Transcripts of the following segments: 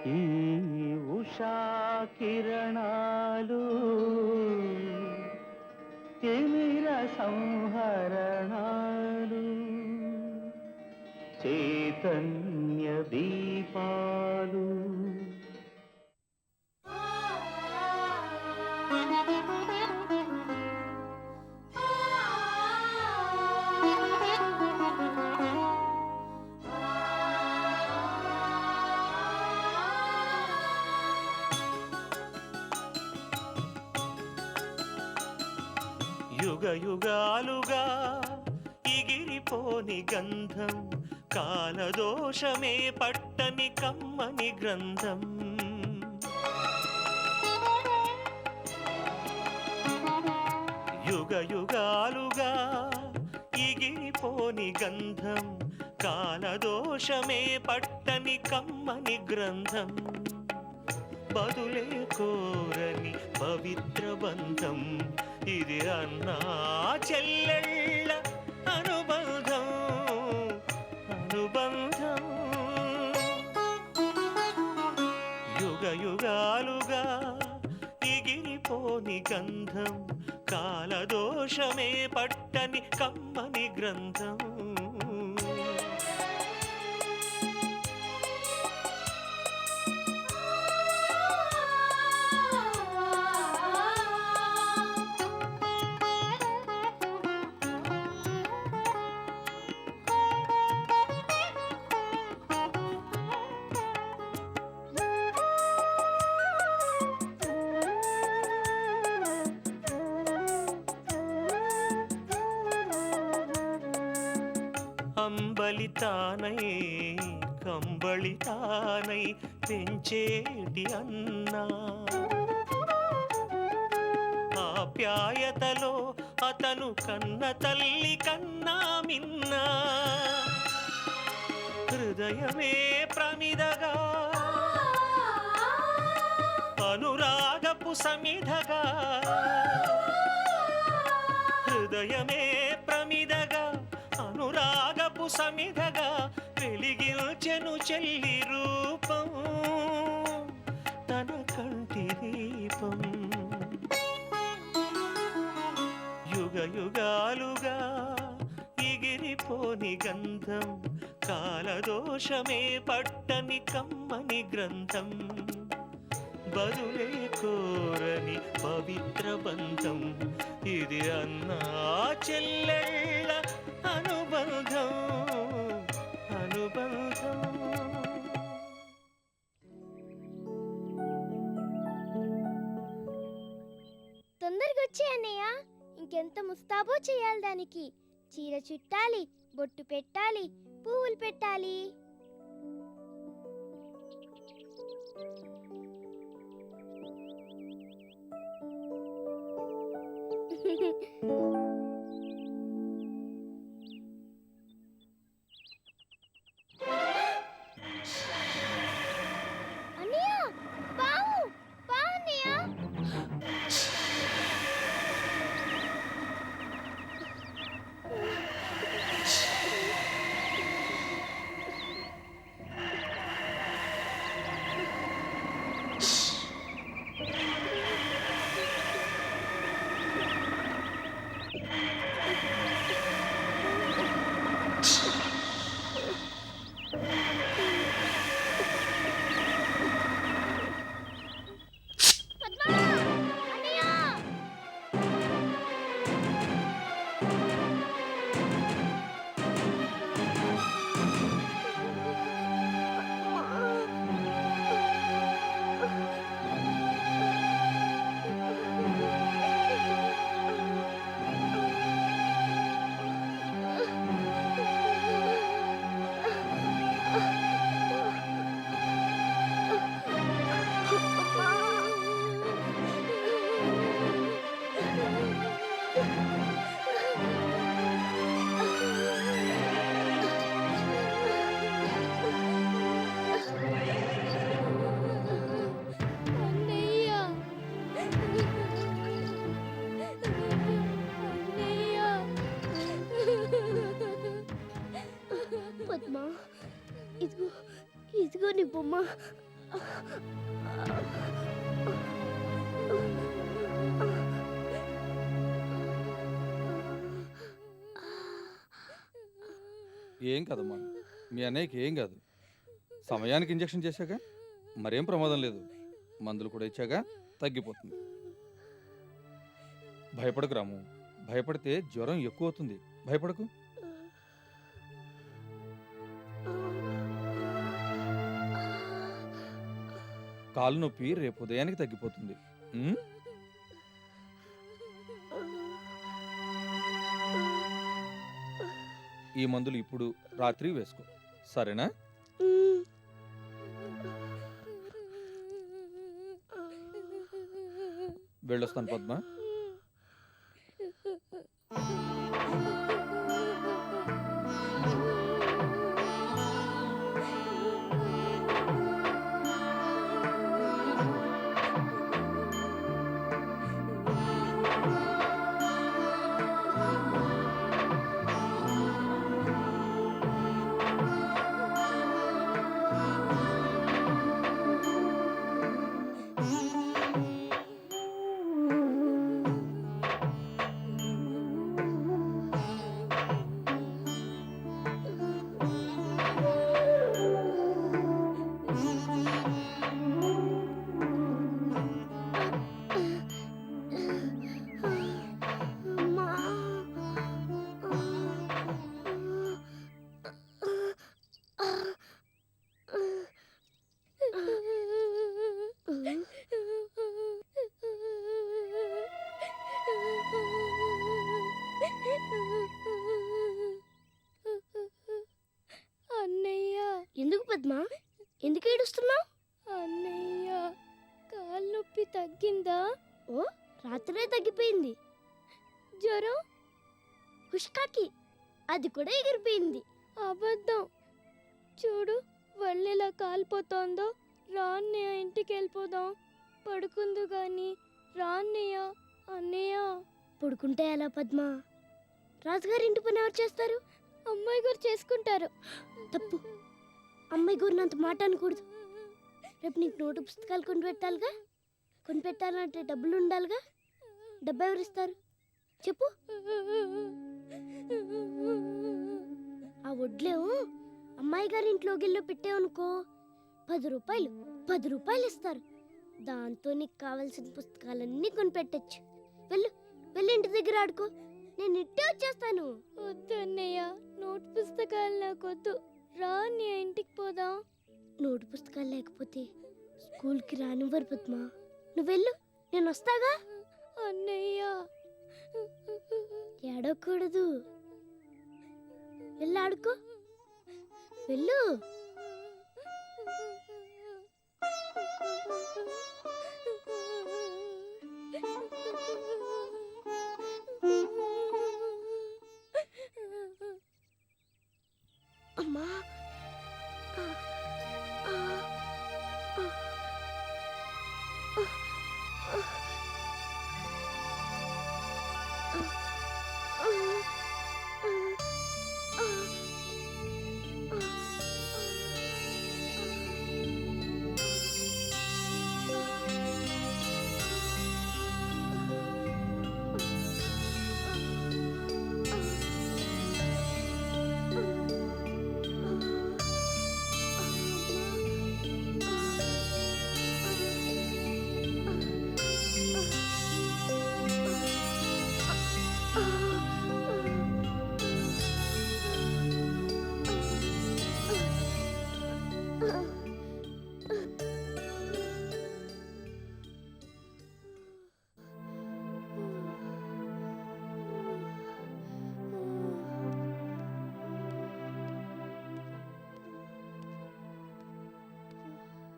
ఈ ఉషా కిరణాలు తిమిర సంహరణాలు చైతన్య దీపాలు యుగ యుగాలుగా ఎగిరిపోని గంధం కాలదోషమే పట్టని కమ్మని గ్రంథం యుగ యుగాలుగా ఎగిరిపోని గంధం కాలదోషమే పట్టని కమ్మని గ్రంథం బదులే కోరని పవిత్ర బంధం ఇది అన్నా చెల్లెళ్ళ అనుబంధం అనుబంధం యుగ యుగాలుగా ఎగిరిపోని గంధం కాలదోషమే పట్టని కమ్మని గ్రంథం అంబలితానై కంబళితానై పెంచేటి అన్నా ఆప్యాయతలో అతను కన్న తల్లి కన్నా మిన్నా హృదయమే ప్రమిదగా అనురాగపు సమిధగా హృదయమే ప్రమిదగా అనురాగపు సమిధగా వెలిగించెను చెల్లి రూపం తన కంటి దీపం యుగ యుగాలుగా ఎగిరిపోని గంధం కాలదోషమే పట్టని కమ్మని గ్రంథం బదులే కోరని పవిత్ర బంధం ఇది అన్నా చెల్లెళ్ళ అనుబంధం అనుబంధం తొందరగా వచ్చే అన్నయ్య, ఇంకెంత ముస్తాబో చేయాలి దానికి. చీర చుట్టాలి, బొట్టు పెట్టాలి, పువ్వులు పెట్టాలి. అన్నయ్య, పావు పావు అన్నయ్య. పద్మ, ఇదిగో ఇదిగో నీ బొమ్మ. ఏం కాదమ్మా, మీ అన్నయ్యకి ఏం కాదు. సమయానికి ఇంజెక్షన్ చేశాక మరేం ప్రమాదం లేదు. మందులు కూడా ఇచ్చాక తగ్గిపోతుంది. భయపడకు రాము, భయపడితే జ్వరం ఎక్కువ అవుతుంది. భయపడకు. కాలు నొప్పి రేపు ఉదయానికి తగ్గిపోతుంది. ఉమ్? ఈ మందులు ఇప్పుడు రాత్రి వేసుకో, సరేనా? వెళ్ళొస్తాను పద్మ. అన్నయ్య, ఎందుకు పద్మా, ఎందుకు ఏడుస్తున్నావు? అన్నయ్య, కాలు నొప్పి తగ్గిందా? ఓ, రాత్రే తగ్గిపోయింది. జ్వరం? హుష్కాకి అది కూడా ఎగిరిపోయింది. అబద్ధం. చూడు, వల్లెలా కాలిపోతోందో. రా అన్నయ్య, ఇంటికి వెళ్ళిపోదాం. పడుకుందు గాని. రా అన్నయ్య. అన్నయ్య. పడుకుంటే ఎలా పద్మా? రాజుగారి ఇంటి పని ఎవరు చేస్తారు? అమ్మాయి గారు చేసుకుంటారు. తప్పు. అమ్మాయి గురిని అంత మాట అనకూడదు. రేపు నీకు నోటు పుస్తకాలు కొనిపెట్టాలిగా. కొనిపెట్టాలంటే డబ్బులు ఉండాలిగా. డబ్బు ఎవరిస్తారు చెప్పు? ఆ వడ్లేమో అమ్మాయి గారి ఇంట్లో గిల్లో పెట్టావనుకో, 10 రూపాయలు 10 రూపాయలు ఇస్తారు. దాంతో నీకు కావాల్సిన పుస్తకాలన్నీ కొనిపెట్టచ్చు. వెళ్ళు, వెళ్ళి ఇంటి దగ్గర ఆడుకో. నేను ఇట్టే వచ్చేస్తాను. వద్దు అన్నయ్య, నోట్ పుస్తకాలు నాకొద్దు. రా అన్నయ్య, ఇంటికి పోదాం. నోటు పుస్తకాలు లేకపోతే స్కూల్కి రానివ్వరు పద్మా. నువ్వు వెళ్ళు, నేను వస్తాగా. అన్నయ్య. ఏడవకూడదు. వెళ్ళి ఆడుకో. వెళ్ళు. అమ్మా.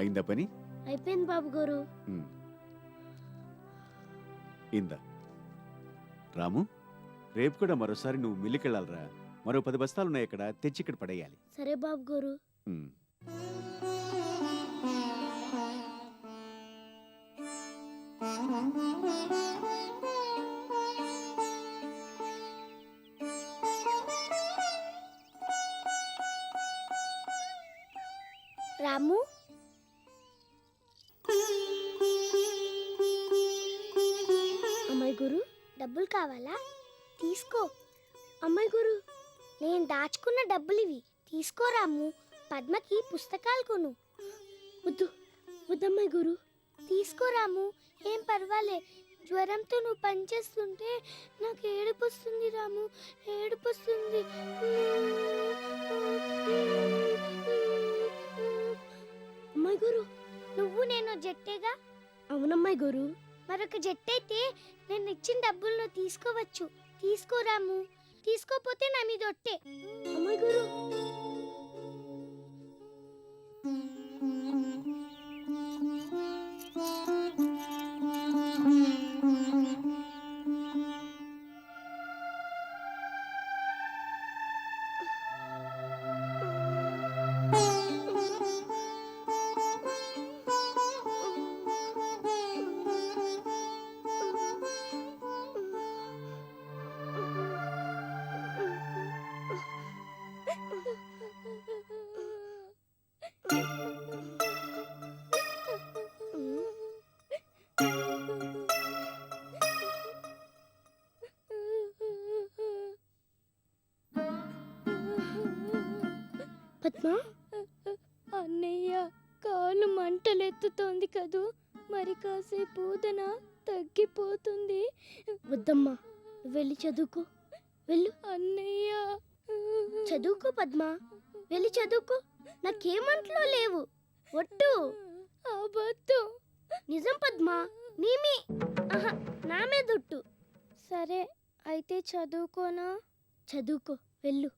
అయిందా పని? అయిపోయింది బాబు గారు. ఇందా రాము, రేపు కూడా మరోసారి నువ్వు మిల్లుకెళ్ళాలరా. మరో 10 బస్తాలున్నాయి, ఇక్కడ తెచ్చి ఇక్కడ పడేయాలి. సరే బాబు గారు. రాము, కావాలా? తీసుకో. అమ్మాయి గారు, నేను దాచుకున్న డబ్బులు ఇవి. తీసుకోరాము. పద్మకి పుస్తకాలు కొను. వద్దు వద్దమ్మాయి గారు. తీసుకోరాము. ఏం పర్వాలే. జ్వరంతో నువ్వు పనిచేస్తుంటే నాకు ఏడుపు వస్తుంది రాము, ఏడుపు వస్తుంది. అమ్మాయి గారు, నువ్వు నేను జట్టేగా. అవునమ్మాయి గారు. మరొక జట్టయితే నేను ఇచ్చిన డబ్బులు నువ్వు తీసుకోవచ్చు. తీసుకోరాము. తీసుకోపోతే నా మీద ఒట్టే. అమ్మాయి గారు, పద్మ, అన్నయ్య కాలు మంటలెత్తుతోంది కదూ. మరి కాసేపు ఊదన తగ్గిపోతుంది. వద్దమ్మా, నువ్వు వెళ్ళి చదువుకో. వెళ్ళు, అన్నయ్య చదువుకో పద్మ, వెళ్ళి చదువుకో. నాకేమంట్లో లేవు. ఒట్టు. అబద్ధం. నిజం పద్మ, నీమి. ఆహా, నా మీదొట్టు. సరే అయితే చదువుకోనా? చదువుకో, వెళ్ళు.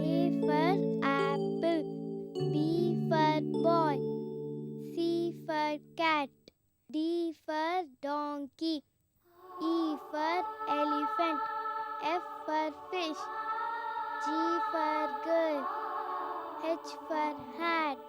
A for apple, B for boy, C for cat, D for donkey, E for elephant, F for fish, G for girl, H for hat.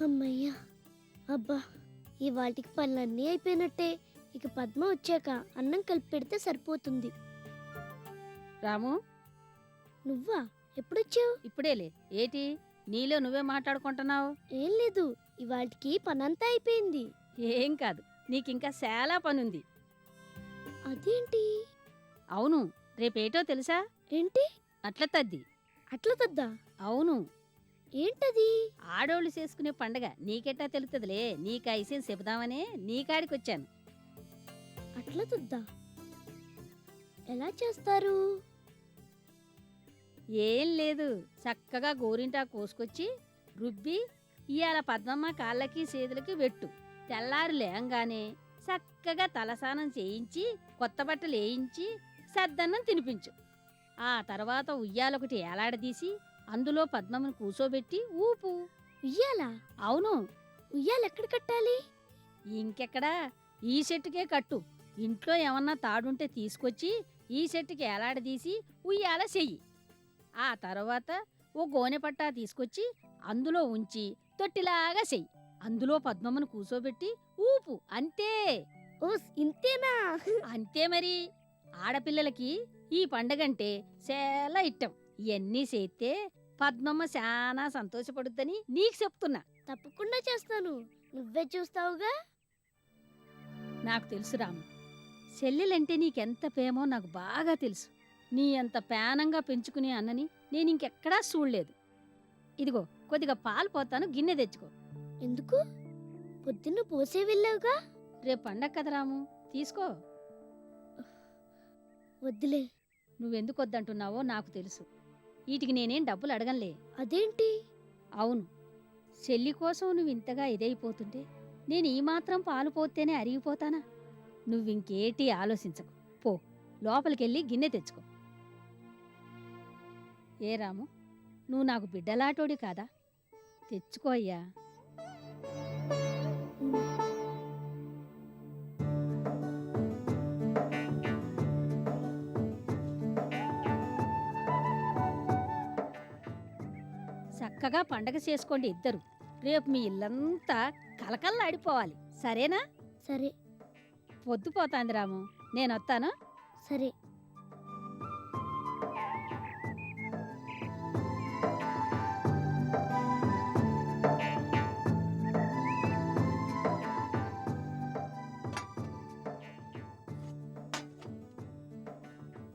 అమ్మయ్యా, అబ్బా, ఈ వాటికి పనులన్నీ అయిపోయినట్టే. ఇక పద్మ వచ్చాక అన్నం కలిపి పెడితే సరిపోతుంది. రాము, నువ్వా? ఎప్పుడొచ్చావు? ఇప్పుడేలే. ఏటి నీలో నువ్వే మాట్లాడుకుంటున్నావు? ఏం లేదు, ఇవాటికి పనంతా అయిపోయింది. ఏం కాదు, నీకింకా చాలా పనుంది. అదేంటి? అవును, రేపేటో తెలుసా? ఏంటి? అట్ల తద్ది. అట్లా తద్దా? అవును, ఏంటది? ఆడోళ్ళు చేసుకునే పండగ. నీకెట్టా తెలుస్తుందిలే. నీకు ఆ విషయం చెబుదామనే నీకాడికొచ్చాను. అట్లా తద్దా? ఎలా చేస్తారు? ఏం లేదు, చక్కగా గోరింటా కోసుకొచ్చి రుబ్బి ఇవాళ పద్మమ్మ కాళ్ళకి చేతులకి వెట్టు. తెల్లారు లేంగానే చక్కగా తలస్నానం చేయించి కొత్త బట్టలు వేయించి సద్దన్నం తినిపించు. ఆ తర్వాత ఉయ్యాలొకటి ఏలాడదీసి అందులో పద్మమ్మను కూసోబెట్టి ఊపు. ఉయ్యాలా? అవును. ఉయ్యాల ఎక్కడ కట్టాలి? ఇంకెక్కడా, ఈ చెట్టుకే కట్టు. ఇంట్లో ఏమన్నా తాడుంటే తీసుకొచ్చి ఈ చెట్టుకి ఏలాడదీసి ఉయ్యాల చెయ్యి. ఆ తర్వాత ఓ గోనె పట్టా తీసుకొచ్చి అందులో ఉంచి తొట్టిలాగా చెయ్యి. అందులో పద్మమ్మను కూసోబెట్టి ఊపు. అంతే. ఓ, ఇంతేనా? అంతే మరి. ఆడపిల్లలకి ఈ పండగంటే చాలా ఇట్టం. ఇవన్నీ చేస్తే పద్మమ్మ చాలా సంతోషపడుద్దని నీకు చెప్తున్నా. తప్పకుండా చేస్తాను. నువ్వే చూస్తావుగా. నాకు తెలుసు రాము, చెల్లెలంటే నీకెంత ప్రేమో నాకు బాగా తెలుసు. నీ అంత పేనంగా పెంచుకునే అన్నని నేను ఇంకెక్కడా చూడలేదు. ఇదిగో కొద్దిగా పాలు పోతాను, గిన్నె తెచ్చుకో. ఎందుకు? పొద్దున్న పోసే వెళ్ళావుగా. రేపు పండగ కదా రాము, తీసుకో. వద్దులే. నువ్వెందుకు వద్దంటున్నావో నాకు తెలుసు. వీటికి నేనేం డబ్బులు అడగనులే. అదేంటి? అవును, చెల్లి కోసం నువ్వు ఇంతగా ఇదైపోతుంటే నేను ఈ మాత్రం పాలు పోతేనే అరిగిపోతానా? నువ్వింకేటి ఆలోచించకు. పో, లోపలికెళ్ళి గిన్నె తెచ్చుకో. ఏ రాము, నువ్వు నాకు బిడ్డలాటోడి కాదా? తెచ్చుకో అయ్యా. చక్కగా పండగ చేసుకోండి ఇద్దరు. రేపు మీ ఇల్లంతా కలకల్లాడిపోవాలి, సరేనా? సరే పొద్దుపోతాంది రాము, నేనొత్తాను. సరే.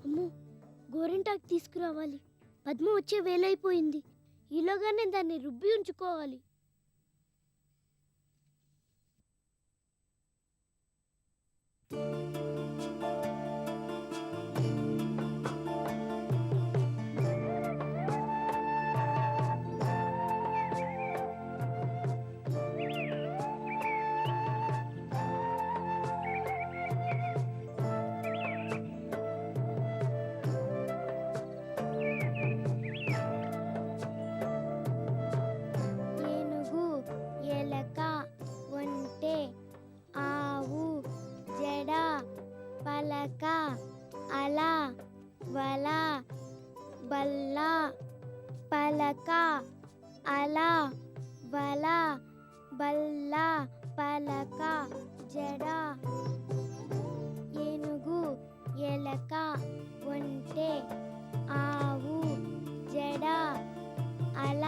అమ్మో, గోరింటాకు తీసుకురావాలి. పద్మ వచ్చే వేలైపోయింది. ఈలోగానే దాన్ని రుబ్బి ఉంచుకోవాలి. ఏనుగు, ఎలక, ఒంటె, ఆవు, జడ, పలక, అల, వల, బల్ల, పలక, అల, వల, బల్ల, పలక, జడ. ఏనుగు, ఎలక, ఒంటె, ఆవు, జడ, అల,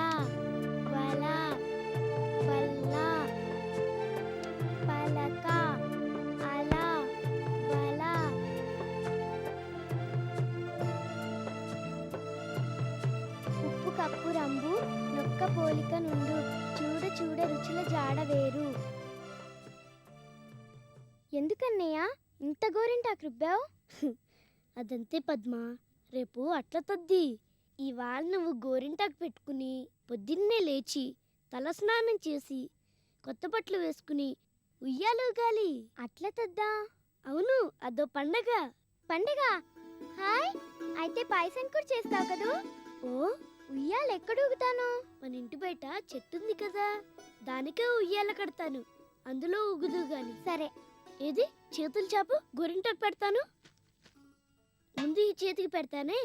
వల, బల్ల, పలక, అల, వల. ఉప్పు కప్పు రంబు, నొక్క పోలిక నుండు, చూడ చూడ రుచుల జాడ వేరు. ఎందుకన్నయ్య ఇంత గోరింటాకు రుబ్బావు? అదంతే పద్మ, రేపు అట్ల తద్ది. ఇవాళ నువ్వు గోరింటాకు పెట్టుకుని పొద్దున్నే లేచి తలస్నానం చేసి కొత్త బట్టలు వేసుకుని ఉయ్యాలుగాలి. అట్లా తద్దా? అవును, అదో పండగ. పండగ? హాయ్, అయితే పాయసం కూడా చేస్తావు కదూ? ఓ, ఉయ్యాలు ఎక్కడ ఊగుతాను? మన ఇంటి బయట చెట్టుంది కదా, దానికే ఉయ్యాల కడతాను. అందులో ఊగుదు గాని. సరే. ఏది, చేతులు చాపు, గోరింటాకు పెడతాను. ముందు ఈ చేతికి పెడతానే.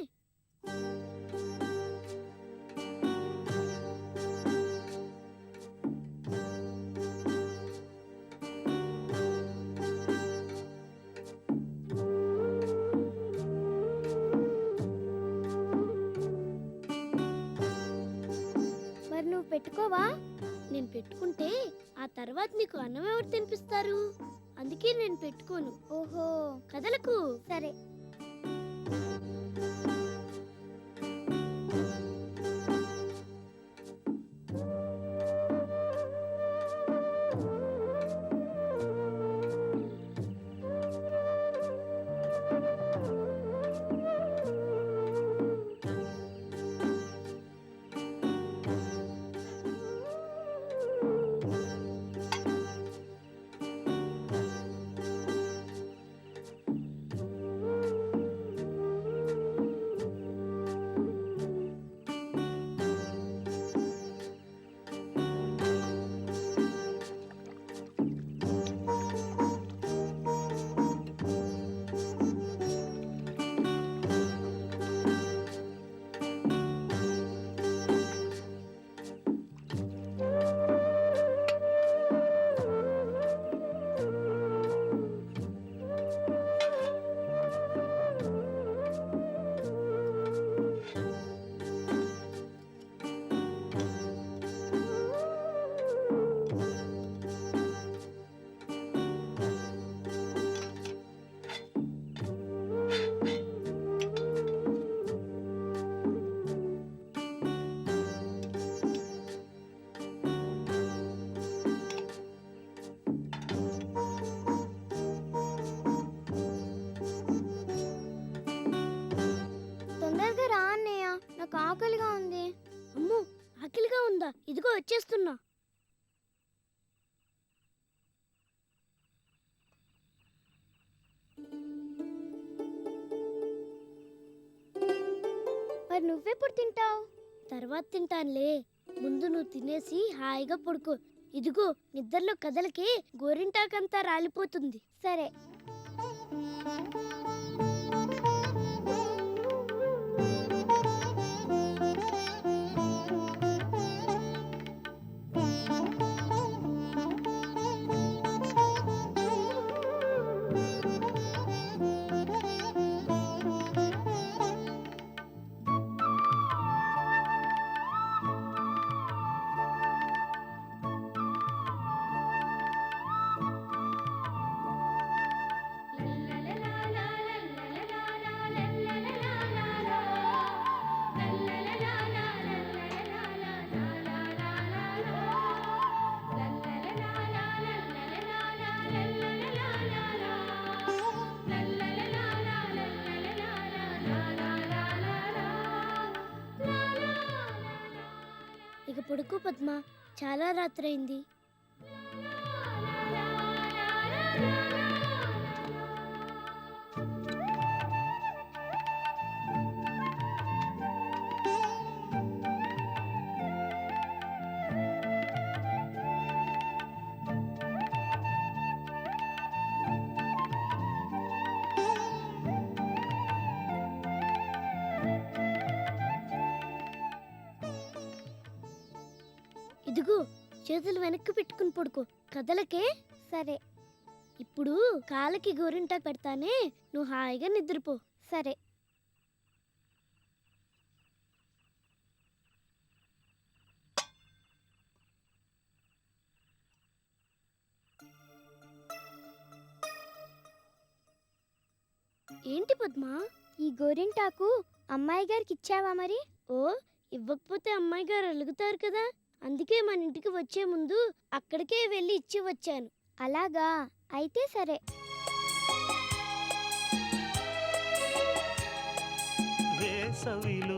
మరి నువ్వు పెట్టుకోవా? నేను పెట్టుకుంటే ఆ తర్వాత నీకు అన్నం ఎవరు తినిపిస్తారు? అందుకే నేను పెట్టుకోను. ఓహో, కదలకు. సరే. ఇదిగో వచ్చేస్తున్నా. మరి నువ్వెప్పుడు తింటావు? తర్వాత తింటానులే, ముందు నువ్వు తినేసి హాయిగా పడుకో. ఇదిగో నిద్రలో కదలకి గోరింటాకంతా రాలిపోతుంది. సరే. ఇక పడుకో పద్మ, చాలా రాత్రైంది. ఇదిగో చేతులు వెనక్కి పెట్టుకుని పడుకో, కదలకే. సరే. ఇప్పుడు కాళ్ళకి గోరింటాకు పెడతానే, నువ్వు హాయిగా నిద్రపో. సరే. ఏంటి పద్మ, ఈ గోరింటాకు అమ్మాయి గారికి ఇచ్చావా మరి? ఓ ఇవ్వకపోతే అమ్మాయి గారు అలుగుతారు కదా, అందుకే మన ఇంటికి వచ్చే ముందు అక్కడికే వెళ్ళి ఇచ్చి వచ్చాను. అలాగా, అయితే సరే. వేసవిలో